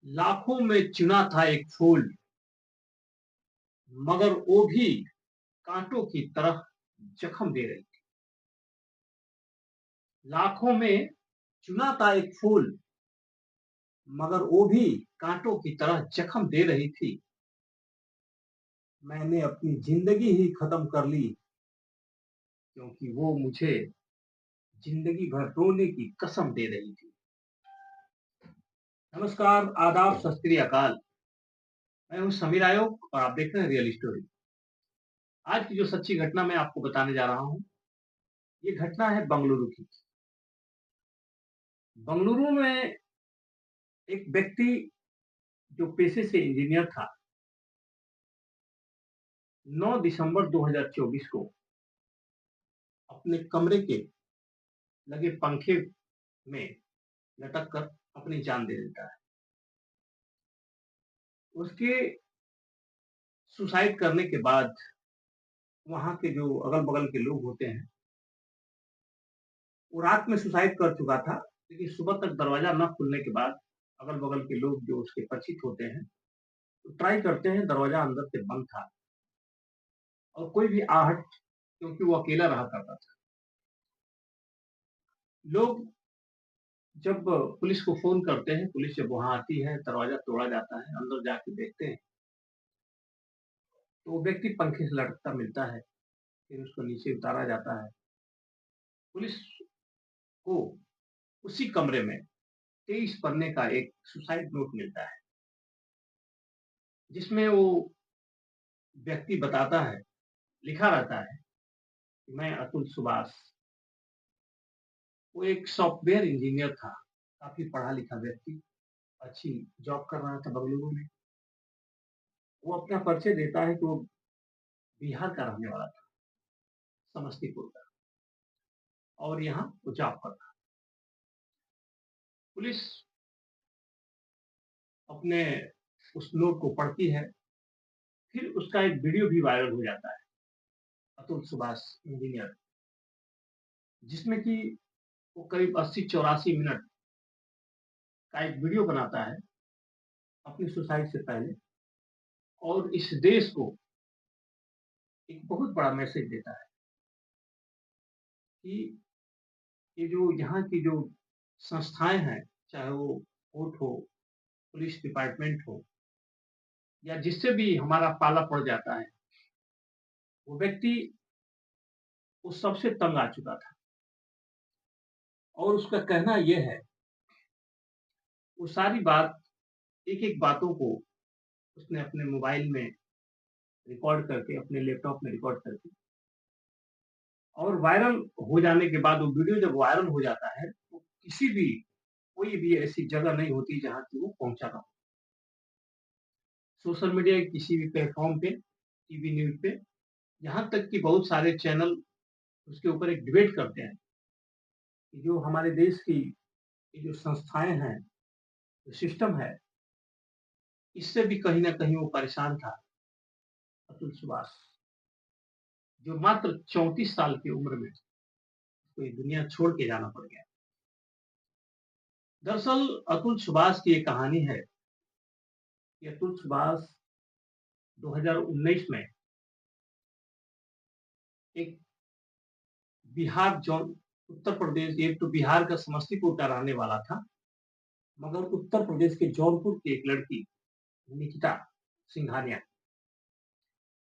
लाखों में चुना था एक फूल, मगर वो भी कांटों की तरह जख्म दे रही थी। लाखों में चुना था एक फूल, मगर वो भी कांटों की तरह जख्म दे रही थी। मैंने अपनी जिंदगी ही खत्म कर ली, क्योंकि वो मुझे जिंदगी भर रोने की कसम दे रही थी। नमस्कार, आदाब, सत श्री अकाल। मैं हूं समीर आयोग और आप देख रहे हैं रियल स्टोरी। आज की जो सच्ची घटना मैं आपको बताने जा रहा हूं, ये घटना है बंगलुरु की। बंगलुरु में एक व्यक्ति जो पेशे से इंजीनियर था, 9 दिसंबर 2024 को अपने कमरे के लगे पंखे में लटक कर अपनी जान दे देता है। उसके सुसाइड करने के बाद वहां के जो अगल बगल के लोग होते हैं, वो रात में सुसाइड कर चुका था, लेकिन सुबह तक दरवाजा न खुलने के बाद अगल बगल के लोग जो उसके परिचित होते हैं, तो ट्राई करते हैं। दरवाजा अंदर से बंद था और कोई भी आहट, क्योंकि वो अकेला रहा करता था। लोग जब पुलिस को फोन करते हैं, पुलिस जब वहां आती है, दरवाजा तोड़ा जाता है, अंदर जाके देखते हैं तो वो व्यक्ति पंखे से लटकता मिलता है। फिर उसको नीचे उतारा जाता है। पुलिस को उसी कमरे में 23 पन्ने का एक सुसाइड नोट मिलता है, जिसमें वो व्यक्ति बताता है, लिखा रहता है कि मैं अतुल सुभाष। वो एक सॉफ्टवेयर इंजीनियर था, काफी पढ़ा लिखा व्यक्ति, अच्छी जॉब कर रहा था बंगलुरु में। वो अपना परिचय देता है कि वो बिहार का रहने वाला था, समस्तीपुर का, और यहाँ वो जॉब करता। पुलिस अपने उस नोट को पढ़ती है। फिर उसका एक वीडियो भी वायरल हो जाता है, अतुल सुभाष इंजीनियर, जिसमें कि वो करीब 80-84 मिनट का एक वीडियो बनाता है अपनी सुसाइड से पहले, और इस देश को एक बहुत बड़ा मैसेज देता है कि ये जो यहाँ की जो संस्थाएं हैं, चाहे वो कोर्ट हो, पुलिस डिपार्टमेंट हो, या जिससे भी हमारा पाला पड़ जाता है, वो व्यक्ति उस सबसे तंग आ चुका था। और उसका कहना यह है, वो सारी बात, एक एक बातों को उसने अपने मोबाइल में रिकॉर्ड करके, अपने लैपटॉप में रिकॉर्ड करके, और वायरल हो जाने के बाद, वो वीडियो जब वायरल हो जाता है, तो किसी भी, कोई भी ऐसी जगह नहीं होती जहाँ की वो पहुंचा ना हो। सोशल मीडिया के किसी भी प्लेटफॉर्म पे, टीवी न्यूज पे, यहाँ तक कि बहुत सारे चैनल उसके ऊपर एक डिबेट करते हैं कि जो हमारे देश की ये जो संस्थाएं हैं, जो सिस्टम है, इससे भी कहीं ना कहीं वो परेशान था अतुल सुभाष, जो मात्र 34 साल की उम्र में कोई दुनिया छोड़ के जाना पड़ गया। दरअसल अतुल सुभाष की एक कहानी है कि अतुल सुभाष 2019 में एक बिहार जौन उत्तर प्रदेश, एक तो बिहार का समस्तीपुर का रहने वाला था, मगर उत्तर प्रदेश के जौनपुर की एक लड़की निकिता सिंघानिया,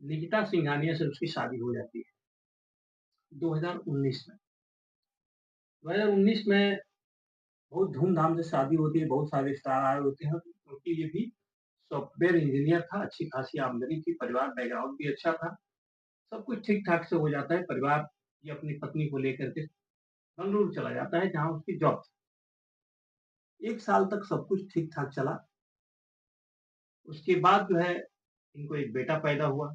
निकिता सिंघानिया से उसकी शादी हो जाती है 2019 में। 2019 में बहुत धूमधाम से शादी होती है, बहुत सारे स्टार आए होते हैं, क्योंकि ये भी सॉफ्टवेयर इंजीनियर था, अच्छी खासी आमदनी थी, परिवार बैकग्राउंड भी अच्छा था, सब कुछ ठीक ठाक से हो जाता है। परिवार ये अपनी पत्नी को लेकर के बंगलुरु चला जाता है, जहाँ उसकी जॉब थी। 1 साल तक सब कुछ ठीक ठाक चला। उसके बाद जो है, इनको एक बेटा पैदा हुआ।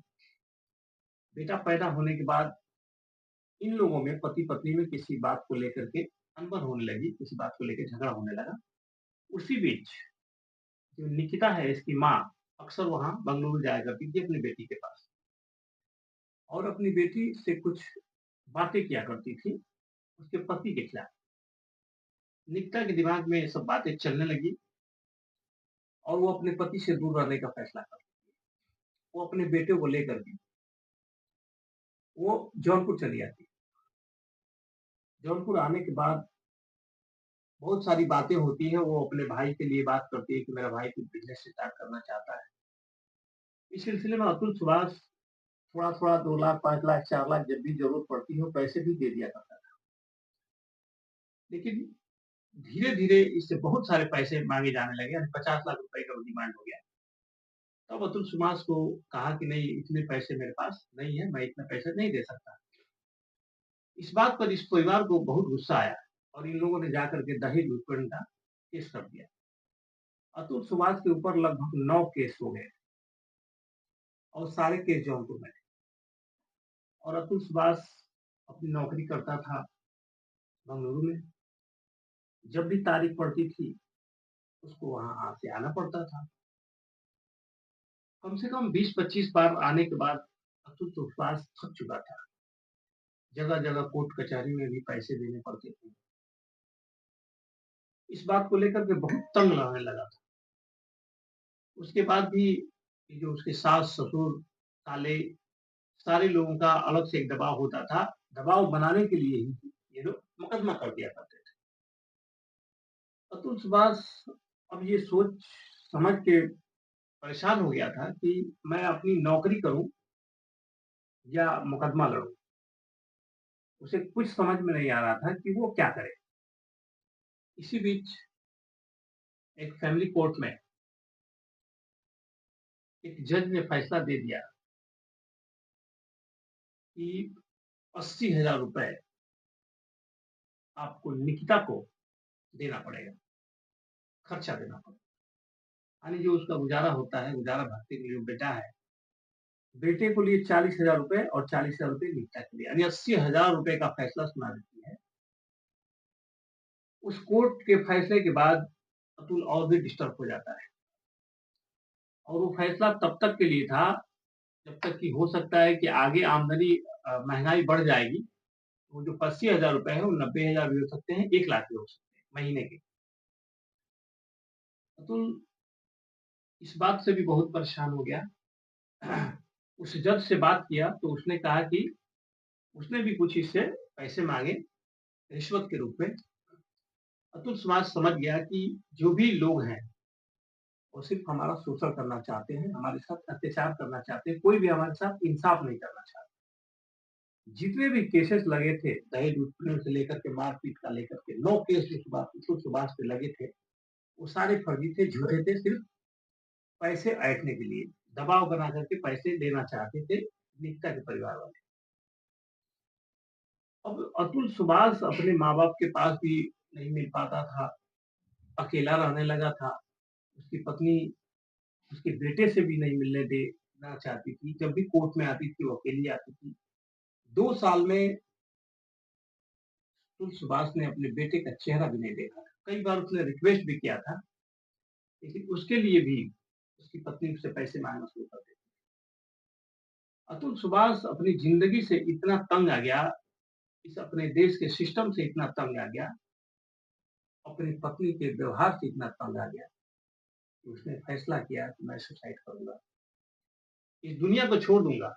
बेटा पैदा होने के बाद इन लोगों में, पति पत्नी में, किसी बात को लेकर के अनबन होने लगी, किसी बात को लेकर झगड़ा होने लगा। उसी बीच जो निकिता है, इसकी माँ अक्सर वहां बंगलुरु जाया करती थी अपनी बेटी के पास, और अपनी बेटी से कुछ बातें किया करती थी उसके पति के खिलाफ। निकिता के दिमाग में ये सब बातें चलने लगी, और वो अपने पति से दूर रहने का फैसला कर वो अपने बेटे को लेकर के वो जौनपुर चली आती है। जौनपुर आने के बाद बहुत सारी बातें होती हैं, वो अपने भाई के लिए बात करती है कि मेरा भाई कुछ बिज़नेस स्टार्ट करना चाहता है। इस सिलसिले में अतुल सुभाष थोड़ा-थोड़ा 2 लाख, 5 लाख, 4 लाख जब भी ज़रूरत पड़ती है, वो पैसे भी दे दिया करता था। लेकिन धीरे-धीरे इससे बहुत सारे पैसे माँगे जाने लगे, यानी 50 लाख रुपए का डिमांड हो गया। तब अतुल सुभाष को कहा कि नहीं इतने पैसे मेरे पास नहीं है, मैं इतना पैसे नहीं दे सकता। इस बात पर इस परिवार को बहुत गुस्सा आया और इन लोगों ने जाकर के दहेज उत्पीड़न का केस कर दिया। अतुल सुभाष के ऊपर लगभग 9 केस हो गए और सारे केस जौनपुर में थे और अतुल सुभाष अपनी नौकरी करता था बंगलुरु में। जब भी तारीख पड़ती थी, उसको वहाँ से आना पड़ता था। कम से कम 20-25 बार आने के बाद अतुल सुभाष थक चुका था। जगह-जगह कोर्ट कचहरी में भी पैसे देने पड़ते थे। इस बात को लेकर के बहुत तंग रहने लगा था। उसके बाद भी ये जो उसके सास-ससुर, साले, सारे लोगों का अलग से एक दबाव होता था। दबाव बनाने के लिए ही ये लोग मुकदमा कर दिया करते थे। अतुल सुभाष अब ये सोच समझ के परेशान हो गया था कि मैं अपनी नौकरी करूँ या मुकदमा लड़ूँ। उसे कुछ समझ में नहीं आ रहा था कि वो क्या करे। इसी बीच एक फैमिली कोर्ट में एक जज ने फैसला दे दिया कि 80,000 रुपए आपको निकिता को देना पड़ेगा, खर्चा देना पड़ेगा। यानी जो उसका गुज़ारा होता है, गुज़ारा भत्ते के लिए जो बेटा है, बेटे को लिए 40,000 रुपए और 40,000 रुपए निकिता के लिए, यानी 80,000 रुपए का फैसला सुना देती है। उस कोर्ट के फैसले के बाद अतुल और भी डिस्टर्ब हो जाता है और वो फैसला तब तक के लिए था, जब तक कि हो सकता है कि आगे आमदनी महँगाई बढ़ जाएगी, वो जो 80,000 रुपए है, वो 90,000 भी हो सकते हैं, 1 लाख भी हो सकते हैं, महीने के। अतुल इस बात से भी बहुत परेशान हो गया। उस जज से बात किया तो उसने कहा कि उसने भी कुछ इससे पैसे माँगे रिश्वत के रूप में। अतुल समाज समझ गया कि जो भी लोग हैं, वो सिर्फ़ हमारा शोषण करना चाहते हैं, हमारे साथ अत्याचार करना चाहते हैं, कोई भी हमारे साथ इंसाफ़ नहीं करना चाहता। जितने भी केसेस लगे थे, दहेज उत्पीड़न से लेकर के मारपीट का लेकर के 9 केस जो अतुल सुभाष पे लगे थे, वो सारे फर्जी थे, झूठे थे, सिर्फ़ पैसे ऐंठने के लिए, दबाव बना करके पैसे लेना चाहते थे निकिता के परिवार वाले। अब अतुल सुभाष अपने माँ-बाप के पास भी नहीं मिल पाता था, अकेला रहने लगा था। उसकी पत्नी उसके बेटे से भी नहीं मिलने देना चाहती थी। जब भी कोर्ट में आती थी, वो अकेली आती थी। 2 साल में अतुल सुभाष ने अपने बेटे का चेहरा भी नहीं देखा। कई बार उसने रिक्वेस्ट भी किया था, लेकिन उसके लिए भी उसकी पत्नी उससे पैसे माँगना शुरू कर दी। अतुल सुभाष अपनी ज़िंदगी से इतना तंग आ गया, इस अपने देश के सिस्टम से इतना तंग आ गया, अपनी पत्नी के व्यवहार से इतना तंग आ गया कि उसने फैसला किया कि मैं सुसाइड करूँगा। इस दुनिया को छोड़ दूँगा।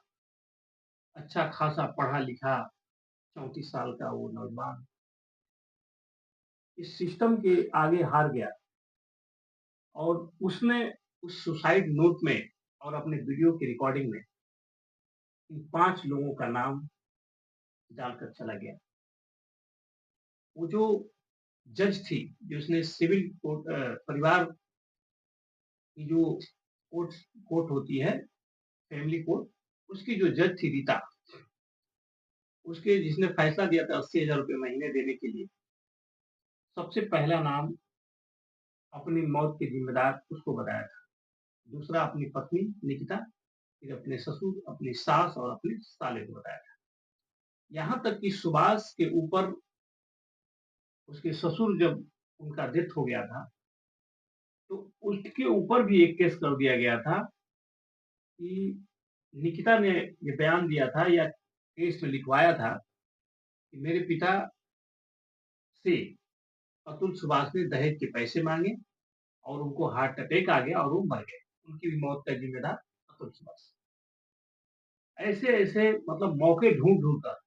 अच्छा खासा पढ़ा-लिखा 34 साल का वो नौजवान इस सिस्टम के आगे हार गया और उसने उस सुसाइड नोट में और अपने वीडियो की रिकॉर्डिंग में इन 5 लोगों का नाम डालकर चला गया। वो जो जज थी, जिसने सिविल कोर्ट परिवार की जो कोर्ट कोर्ट होती है, फैमिली कोर्ट, उसकी जो जज थी रीता, उसके जिसने फैसला दिया था 80,000 रुपए महीने देने के लिए, सबसे पहला नाम अपनी मौत के ज़िम्मेदार उसको बताया था। दूसरा अपनी पत्नी निकिता, फिर अपने ससुर, अपनी सास और अपने साले को बताया था। यहाँ तक कि सुभाष के ऊपर उसके ससुर जब उनका डेथ हो गया था, तो उसके ऊपर भी एक केस कर दिया गया था कि निकिता ने ये बयान दिया था या केस में लिखवाया था कि मेरे पिता से अतुल सुभाष ने दहेज के पैसे माँगे और उनको हार्ट अटैक आ गया और वो मर गए। उनकी भी मौत का ज़िम्मेदार अतुल सुभाष। ऐसे-ऐसे मतलब मौके ढूँढ-ढूँढ कर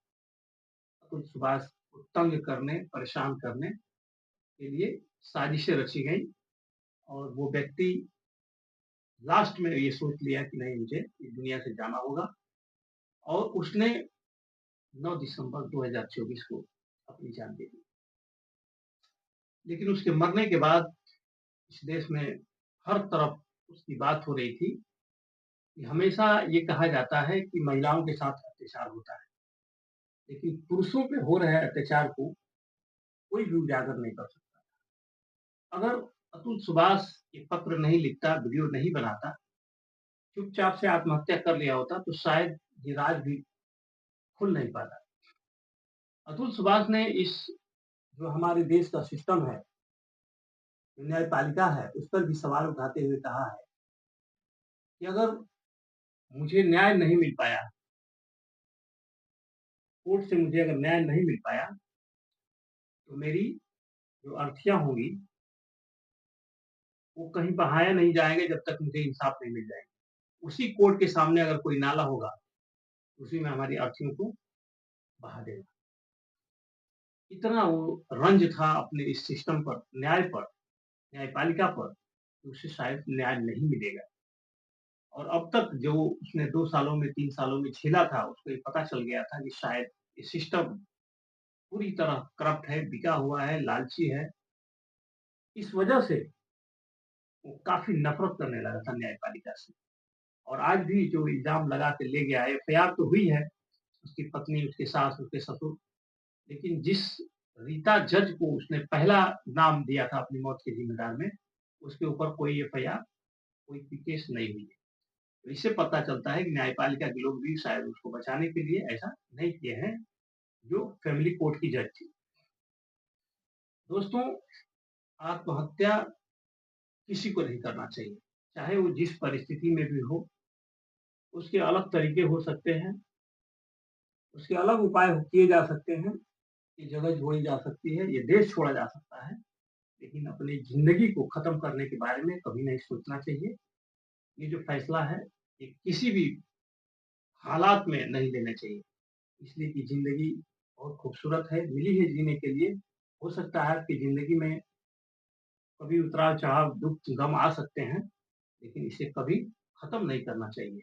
अतुल सुभाष को तंग करने, परेशान करने के लिए साजिशें रची गई और वो व्यक्ति लास्ट में ये सोच लिया कि नहीं, मुझे इस दुनिया से जाना होगा और उसने 9 दिसंबर 2024 को अपनी जान दे दी। लेकिन उसके मरने के बाद इस देश में हर तरफ उसकी बात हो रही थी कि हमेशा ये कहा जाता है कि महिलाओं के साथ अत्याचार होता है, लेकिन पुरुषों पे हो रहे अत्याचार को कोई भी उजागर नहीं कर सकता। अगर अतुल सुभाष ये पत्र नहीं लिखता, वीडियो नहीं बनाता, चुपचाप से आत्महत्या कर लिया होता, तो शायद ये राज भी खुल नहीं पाता। अतुल सुभाष ने इस जो हमारे देश का सिस्टम है, जो न्यायपालिका है, उस पर भी सवाल उठाते हुए कहा है कि अगर मुझे न्याय नहीं मिल पाया, कोर्ट से मुझे अगर न्याय नहीं मिल पाया, तो मेरी जो अर्थियाँ होंगी, वो कहीं बहाया नहीं जाएँगे जब तक मुझे इंसाफ नहीं मिल जाएगा। उसी कोर्ट के सामने अगर कोई नाला होगा, उसी में हमारी अर्थियों को बहा देगा। इतना वो रंज था अपने इस सिस्टम पर, न्यायपालिका पर, कि उसे शायद न्याय नहीं मिलेगा। और अब तक जो उसने 2 सालों में, 3 सालों में झेला था, उसको ये पता चल गया था कि शायद ये सिस्टम पूरी तरह करप्ट है, बिका हुआ है, लालची है। इस वजह से वो काफ़ी नफ़रत करने लगा था न्यायपालिका से। और आज भी जो इल्ज़ाम लगा के ले गया है, एफआईआर तो हुई है, उसकी पत्नी, उसके सास, उसके ससुर, लेकिन जिस रीता जज को उसने पहला नाम दिया था अपनी मौत के ज़िम्मेदार में, उसके ऊपर कोई एफआईआर, कोई भी केस नहीं हुई है। तो इससे पता चलता है कि न्यायपालिका के लोग भी शायद उसको बचाने के लिए ऐसा नहीं किए हैं, जो फैमिली कोर्ट की जज थी। दोस्तों, आत्महत्या किसी को नहीं करना चाहिए, चाहे वो जिस परिस्थिति में भी हो, उसके अलग तरीके हो सकते हैं, उसके अलग उपाय किए जा सकते हैं, ये जगह छोड़ी जा सकती है, ये देश छोड़ा जा सकता है, लेकिन अपनी ज़िंदगी को ख़त्म करने के बारे में कभी नहीं सोचना चाहिए। ये जो फैसला है, ये किसी भी हालात में नहीं लेना चाहिए, इसलिए कि ज़िंदगी बहुत खूबसूरत है, मिली है जीने के लिए। हो सकता है आपकी ज़िंदगी में कभी उतार-चढ़ाव, दुःख, गम आ सकते हैं, लेकिन इसे कभी ख़त्म नहीं करना चाहिए।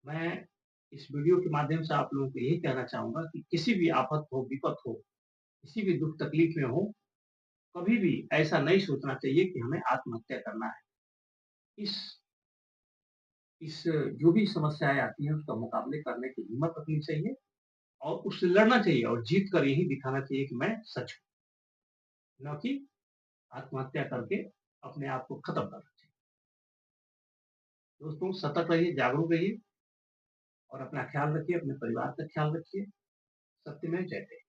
मैं इस वीडियो के माध्यम से आप लोगों को यही कहना चाहूँगा कि किसी भी आफ़त हो, विपत हो, किसी भी दुःख तकलीफ़ में हो, कभी भी ऐसा नहीं सोचना चाहिए कि हमें आत्महत्या करना है। इस इस जो भी समस्याएँ आती हैं, उसका मुकाबले करने की हिम्मत रखनी चाहिए और उससे लड़ना चाहिए और जीत कर यही दिखाना चाहिए कि मैं सच हूँ, ना कि आत्महत्या करके अपने आप को ख़त्म करना चाहिए। दोस्तों, सतर्क रहिए, जागरूक रहिए और अपना ख़्याल रखिए, अपने परिवार का ख़्याल रखिए। सत्यमेव जयते।